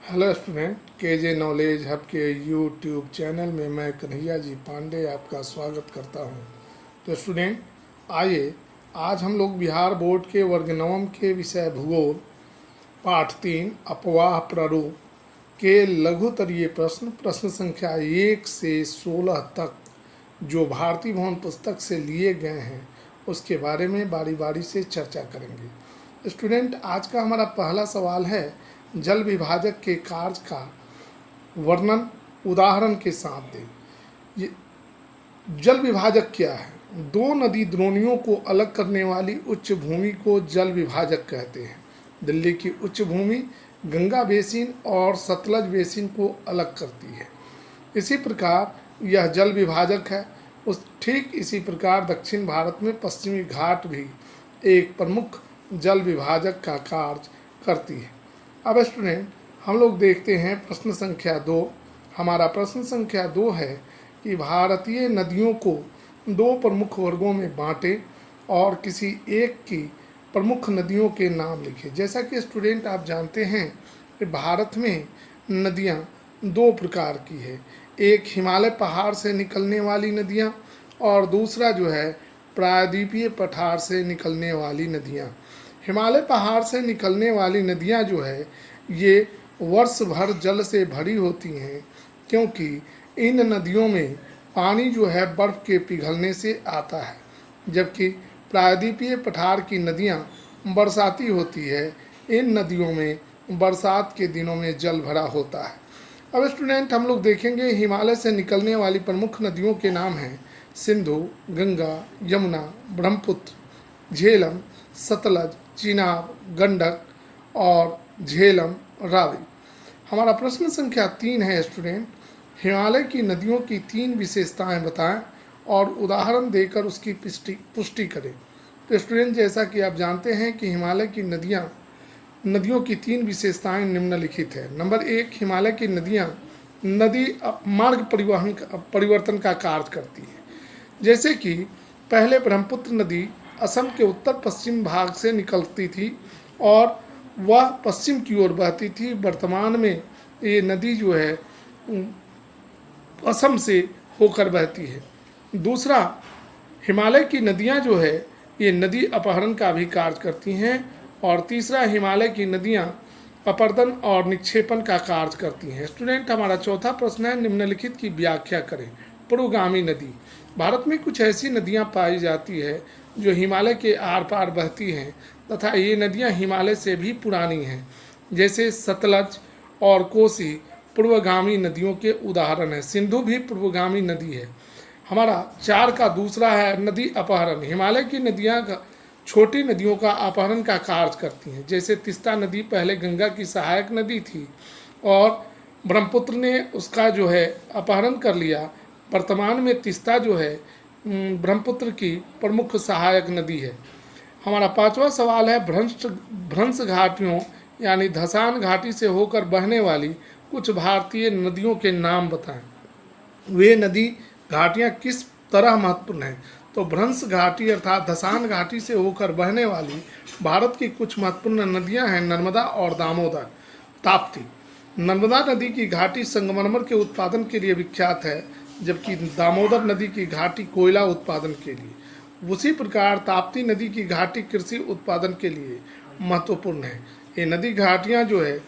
Hello student, KJ knowledge hub के YouTube channel में मैं कन्हैया जी पांडे आपका स्वागत करता हूं। तो स्टूडेंट, आइए आज हम लोग बिहार बोर्ड के वर्ग नवम के विषय भूगोल पाठ 3 अपवाह प्रारूप के लघुतरीय प्रश्न संख्या 1 से 16 तक जो भारतीय भवन पुस्तक से लिए गए हैं उसके बारे में बारी बारी से चर्चा करेंगे। स्टूडेंट, आज का हमारा पहला सवाल है, जल विभाजक के कार्य का वर्णन उदाहरण के साथ दें। ये जल विभाजक क्या है? दो नदी द्रोणियों को अलग करने वाली उच्च भूमि को जल विभाजक कहते हैं। दिल्ली की उच्च भूमि गंगा बेसिन और सतलज बेसिन को अलग करती है। इसी प्रकार यह जल विभाजक है। ठीक इसी प्रकार दक्षिण भारत में पश्चिमी घाट भी एक प्रमुख जल विभाजक का कार्य करती है। अब स्टूडेंट, हम लोग देखते हैं प्रश्न संख्या 2। हमारा प्रश्न संख्या 2 है कि भारतीय नदियों को दो प्रमुख वर्गों में बांटे और किसी एक की प्रमुख नदियों के नाम लिखे। जैसा कि स्टूडेंट आप जानते हैं कि भारत में नदियां दो प्रकार की है, एक हिमालय पहाड़ से निकलने वाली नदियां और दूसरा जो है प्रायद्वीपीय पठार से निकलने वाली नदियां। हिमालय पहाड़ से निकलने वाली नदियां जो है ये वर्ष भर जल से भरी होती हैं, क्योंकि इन नदियों में पानी जो है बर्फ़ के पिघलने से आता है, जबकि प्रायद्वीपीय पठार की नदियां बरसाती होती है। इन नदियों में बरसात के दिनों में जल भरा होता है। अब स्टूडेंट, हम लोग देखेंगे हिमालय से निकलने वाली प्रमुख नदियों के नाम हैं सिंधु, गंगा, यमुना, ब्रह्मपुत्र, झेलम, सतलज, चिनाब, गंडक और झेलम, रावी। हमारा प्रश्न संख्या 3 है स्टूडेंट, हिमालय की नदियों की 3 विशेषताएं बताएं और उदाहरण देकर उसकी पुष्टि करें। तो स्टूडेंट, जैसा कि आप जानते हैं कि हिमालय की नदियों की 3 विशेषताएं निम्नलिखित है। नंबर 1, हिमालय की नदियां नदी मार्ग परिवर्तन का कार्य करती है। जैसे कि पहले ब्रह्मपुत्र नदी असम के उत्तर पश्चिम भाग से निकलती थी और वह पश्चिम की ओर बहती थी। वर्तमान में ये नदी जो है असम से होकर बहती है। दूसरा, हिमालय की नदियां जो है ये नदी अपहरण का भी कार्य करती हैं। और तीसरा, हिमालय की नदियां अपर्दन और निक्षेपण का कार्य करती हैं। स्टूडेंट, हमारा चौथा प्रश्न है, निम्नलिखित की व्याख्या करें। पूर्वगामी नदी। भारत में कुछ ऐसी नदियां पाई जाती है जो हिमालय के आर पार बहती हैं तथा ये नदियां हिमालय से भी पुरानी हैं। जैसे सतलज और कोसी पूर्वगामी नदियों के उदाहरण हैं। सिंधु भी पूर्वगामी नदी है। हमारा 4 का दूसरा है नदी अपहरण। हिमालय की नदियां छोटी नदियों का अपहरण का कार्य करती हैं। जैसे तिस्ता नदी पहले गंगा की सहायक नदी थी और ब्रह्मपुत्र ने उसका जो है अपहरण कर लिया। वर्तमान में तिस्ता जो है ब्रह्मपुत्र की प्रमुख सहायक नदी है। हमारा 5वां सवाल है, भ्रंश घाटियों यानी धसान घाटी से होकर बहने वाली कुछ भारतीय नदियों के नाम बताएं। वे नदी घाटियां किस तरह महत्वपूर्ण हैं? तो भ्रंश घाटी अर्थात धसान घाटी से होकर बहने वाली भारत की कुछ महत्वपूर्ण नदियां हैं नर्मदा और दामोदर। ताप्ती। नर्मदा नदी की घाटी संगमरमर के उत्पादन के लिए विख्यात है, जबकि दामोदर नदी की घाटी कोयला उत्पादन के लिए। उसी प्रकार ताप्ती नदी की घाटी कृषि उत्पादन के लिए महत्वपूर्ण है। ये नदी घाटियाँ जो है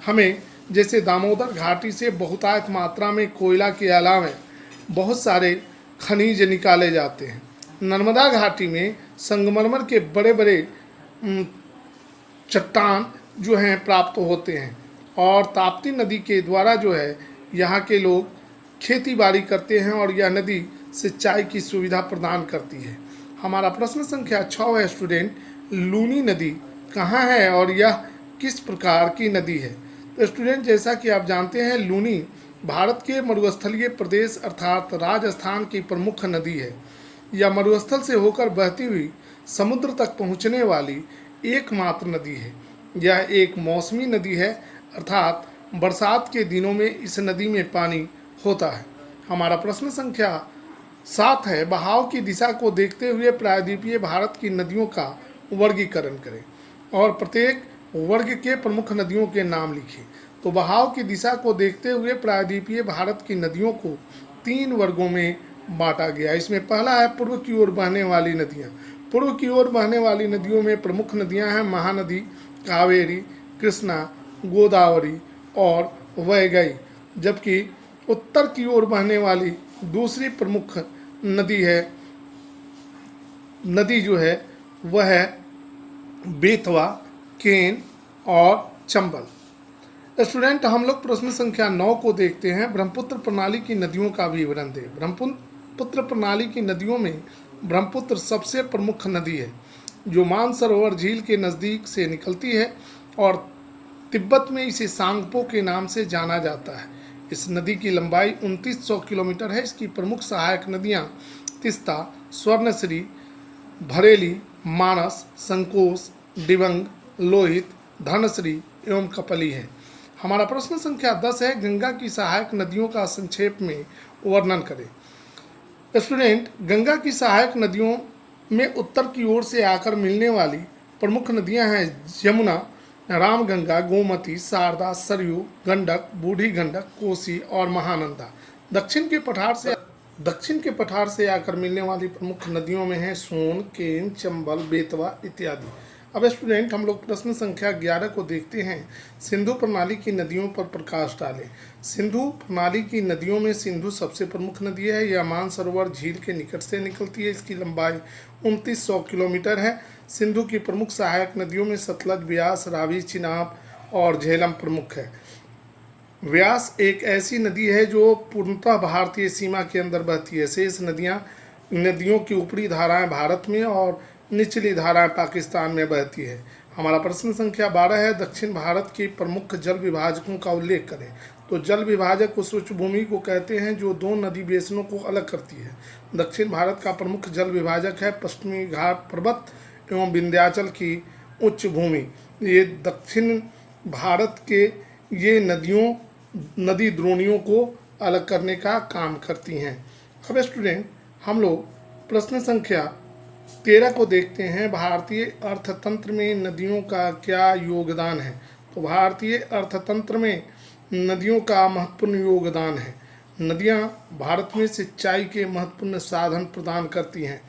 हमें जैसे दामोदर घाटी से बहुतायत मात्रा में कोयला के अलावा बहुत सारे खनिज निकाले जाते हैं। नर्मदा घाटी में संगमरमर के बड़े बड़े चट्टान जो हैं प्राप्त होते हैं और ताप्ती नदी के द्वारा जो है यहाँ के लोग खेती बाड़ी करते हैं और यह नदी सिंचाई की सुविधा प्रदान करती है। हमारा प्रश्न संख्या 6 है स्टूडेंट, लूनी नदी कहाँ है और यह किस प्रकार की नदी है? तो स्टूडेंट, जैसा कि आप जानते हैं लूनी भारत के मरुस्थलीय प्रदेश अर्थात राजस्थान की प्रमुख नदी है। यह मरुस्थल से होकर बहती हुई समुद्र तक पहुँचने वाली एकमात्र नदी है। यह एक मौसमी नदी है अर्थात बरसात के दिनों में इस नदी में पानी होता है। हमारा प्रश्न संख्या 7 है, बहाव की दिशा को देखते हुए प्रायद्वीपीय भारत की नदियों का वर्गीकरण करें और प्रत्येक वर्ग के प्रमुख नदियों के नाम लिखें। तो बहाव की दिशा को देखते हुए प्रायद्वीपीय भारत की नदियों को 3 वर्गों में बांटा गया। इसमें पहला है पूर्व की ओर बहने वाली नदियाँ। पूर्व की ओर बहने वाली नदियों में प्रमुख नदियाँ हैं महानदी, कावेरी, कृष्णा, गोदावरी और वैगई। जबकि उत्तर की ओर बहने वाली दूसरी प्रमुख नदी जो है वह है बेतवा, केन और चंबल। स्टूडेंट, हम लोग प्रश्न संख्या 9 को देखते हैं। ब्रह्मपुत्र प्रणाली की नदियों का विवरण दें। ब्रह्मपुत्र प्रणाली की नदियों में ब्रह्मपुत्र सबसे प्रमुख नदी है, जो मानसरोवर झील के नज़दीक से निकलती है और तिब्बत में इसे सांगपो के नाम से जाना जाता है। इस नदी की लंबाई 2900 किलोमीटर है। इसकी प्रमुख सहायक नदियाँ तिस्ता, स्वर्णश्री, भरेली, मानस, संकोश, दिवंग, लोहित, धनश्री एवं कपली है। हमारा प्रश्न संख्या 10 है। गंगा की सहायक नदियों का संक्षेप में वर्णन करें। स्टूडेंट, गंगा की सहायक नदियों में उत्तर की ओर से आकर मिलने वाली प्रमुख नदियां हैं यमुना, रामगंगा, गोमती, शारदा, सरयू, गंडक, बूढ़ी गंडक, कोसी और महानंदा। दक्षिण के पठार से आकर मिलने वाली प्रमुख नदियों में है सोन, केन, चंबल, बेतवा इत्यादि। अब स्टूडेंट, हम लोग प्रश्न संख्या 11 को देखते हैं। सिंधु प्रणाली की नदियों पर प्रकाश डालें। सिंधु प्रणाली की नदियों में सिंधु सबसे प्रमुख नदी है। यह मानसरोवर झील के निकट से निकलती है। इसकी लंबाई 2900 किलोमीटर है। सिंधु की प्रमुख सहायक नदियों में सतलज, ब्यास, रावी, चिनाब और झेलम प्रमुख है। व्यास एक ऐसी नदी है जो पूर्णतः भारतीय सीमा के अंदर बहती है। शेष नदियों की ऊपरी धाराएं भारत में और निचली धाराएं पाकिस्तान में बहती है। हमारा प्रश्न संख्या 12 है। दक्षिण भारत के प्रमुख जल विभाजकों का उल्लेख करें। तो जल विभाजक उस उच्च भूमि को कहते हैं जो 2 नदी बेसिनों को अलग करती है। दक्षिण भारत का प्रमुख जल विभाजक है पश्चिमी घाट पर्वत एवं विंध्याचल की उच्च भूमि। ये दक्षिण भारत के ये नदी द्रोणियों को अलग करने का काम करती हैं। अब स्टूडेंट, हम लोग प्रश्न संख्या 13 को देखते हैं। भारतीय अर्थतंत्र में नदियों का क्या योगदान है। तो भारतीय अर्थतंत्र में नदियों का महत्वपूर्ण योगदान है। नदियां भारत में सिंचाई के महत्वपूर्ण साधन प्रदान करती हैं।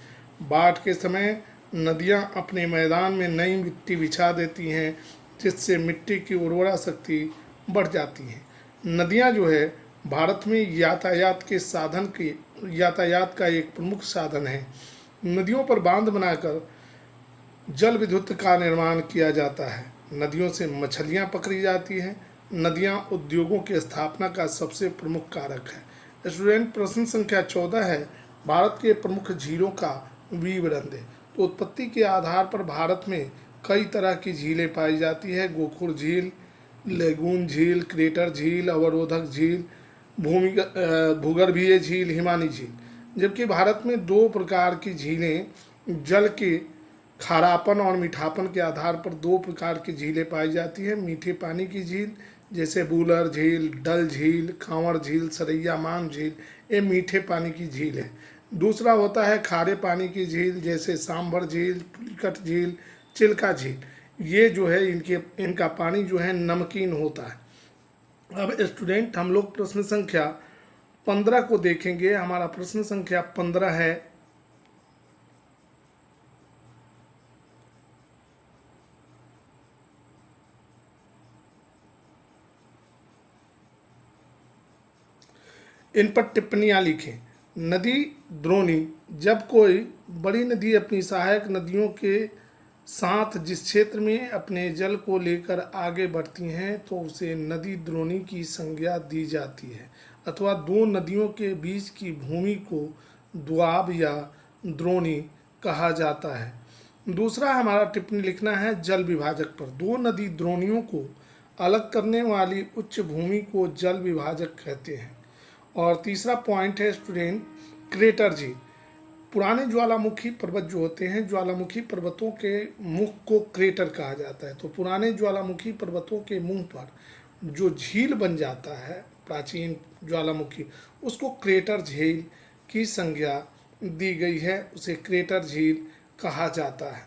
बाढ़ के समय नदियां अपने मैदान में नई मिट्टी बिछा देती हैं, जिससे मिट्टी की उर्वरा शक्ति बढ़ जाती है। नदियां जो है भारत में यातायात का एक प्रमुख साधन है। नदियों पर बांध बनाकर जल विद्युत का निर्माण किया जाता है। नदियों से मछलियां पकड़ी जाती हैं। नदियां उद्योगों की स्थापना का सबसे प्रमुख कारक है। स्टूडेंट, प्रश्न संख्या 14 है। भारत के प्रमुख झीलों का विवरण दें। तो उत्पत्ति के आधार पर भारत में कई तरह की झीलें पाई जाती है। गोखुर झील, लेगून झील, क्रेटर झील, अवरोधक झील, भूगर्भीय झील, हिमानी झील। जबकि भारत में 2 प्रकार की झीलें जल के खारापन और मीठापन के आधार पर 2 प्रकार की झीलें पाई जाती हैं। मीठे पानी की झील जैसे बूलर झील, डल झील, कांवड़ झील, सरैया मान झील, ये मीठे पानी की झील है। दूसरा होता है खारे पानी की झील जैसे सांभर झील, पुलिकट झील, चिल्का झील। ये जो है इनका पानी जो है नमकीन होता है। अब स्टूडेंट, हम लोग प्रश्न संख्या 15 को देखेंगे। हमारा प्रश्न संख्या 15 है। इन पर टिप्पणियां लिखें। नदी द्रोणी, जब कोई बड़ी नदी अपनी सहायक नदियों के साथ जिस क्षेत्र में अपने जल को लेकर आगे बढ़ती हैं तो उसे नदी द्रोणी की संज्ञा दी जाती है, अथवा 2 नदियों के बीच की भूमि को द्वाब या द्रोणी कहा जाता है। दूसरा हमारा टिप्पणी लिखना है जल विभाजक पर। 2 नदी द्रोणियों को अलग करने वाली उच्च भूमि को जल विभाजक कहते हैं। और तीसरा पॉइंट है स्टूडेंट क्रेटर झील। पुराने ज्वालामुखी पर्वत जो होते हैं, ज्वालामुखी पर्वतों के मुख को क्रेटर कहा जाता है। तो पुराने ज्वालामुखी पर्वतों के मुंह पर जो झील बन जाता है प्राचीन ज्वालामुखी, उसको क्रेटर झील की संज्ञा दी गई है, उसे क्रेटर झील कहा जाता है।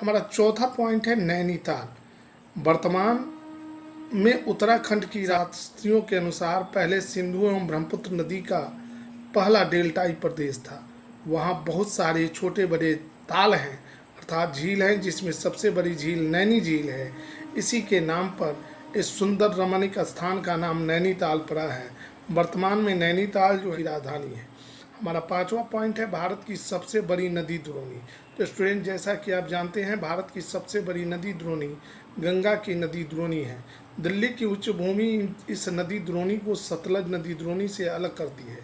हमारा चौथा पॉइंट है नैनीताल। वर्तमान में उत्तराखंड की राष्ट्रियों के अनुसार पहले सिंधु एवं ब्रह्मपुत्र नदी का पहला डेल्टाई प्रदेश था। वहाँ बहुत सारे छोटे बड़े ताल हैं अर्थात झील हैं, जिसमें सबसे बड़ी झील नैनी झील है। इसी के नाम पर इस सुंदर रमणीक स्थान का नाम नैनीताल पड़ा है। वर्तमान में नैनीताल जो है राजधानी है। हमारा पांचवा पॉइंट है भारत की सबसे बड़ी नदी द्रोणी। तो स्टूडेंट, जैसा कि आप जानते हैं भारत की सबसे बड़ी नदी द्रोणी गंगा की नदी द्रोणी है। दिल्ली की उच्च भूमि इस नदी द्रोणी को सतलज नदी द्रोणी से अलग करती है।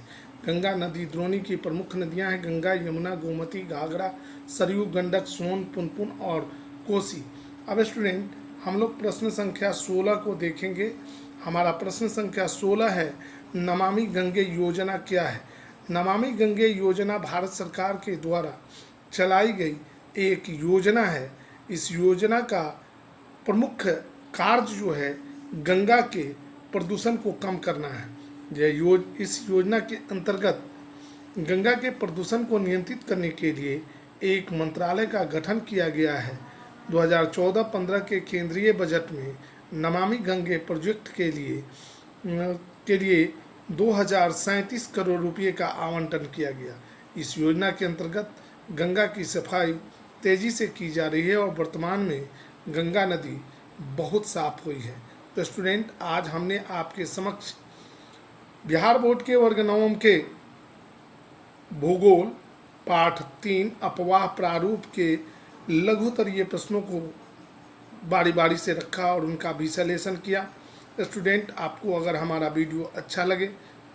गंगा नदी द्रोणी की प्रमुख नदियां हैं गंगा, यमुना, गोमती, घाघरा, सरयू, गंडक, सोन, पुनपुन और कोसी। अब स्टूडेंट, हम लोग प्रश्न संख्या 16 को देखेंगे। हमारा प्रश्न संख्या 16 है, नमामि गंगे योजना क्या है। नमामि गंगे योजना भारत सरकार के द्वारा चलाई गई एक योजना है। इस योजना का प्रमुख कार्य जो है गंगा के प्रदूषण को कम करना है। इस योजना के अंतर्गत गंगा के प्रदूषण को नियंत्रित करने के लिए एक मंत्रालय का गठन किया गया है। 2014-15 के केंद्रीय बजट में नमामि गंगे प्रोजेक्ट के लिए 2037 करोड़ रुपये का आवंटन किया गया। इस योजना के अंतर्गत गंगा की सफाई तेजी से की जा रही है और वर्तमान में गंगा नदी बहुत साफ हुई है। तो स्टूडेंट, आज हमने आपके समक्ष बिहार बोर्ड के वर्ग नवम के भूगोल पाठ 3 अपवाह प्रारूप के लघुतरीय प्रश्नों को बारी बारी से रखा और उनका विश्लेषण किया। स्टूडेंट, आपको अगर हमारा वीडियो अच्छा लगे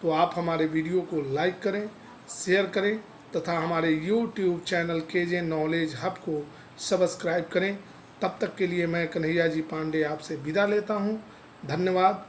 तो आप हमारे वीडियो को लाइक करें, शेयर करें तथा हमारे YouTube channel KJ knowledge hub को सब्सक्राइब करें। तब तक के लिए मैं कन्हैया जी पांडे आपसे विदा लेता हूं। धन्यवाद।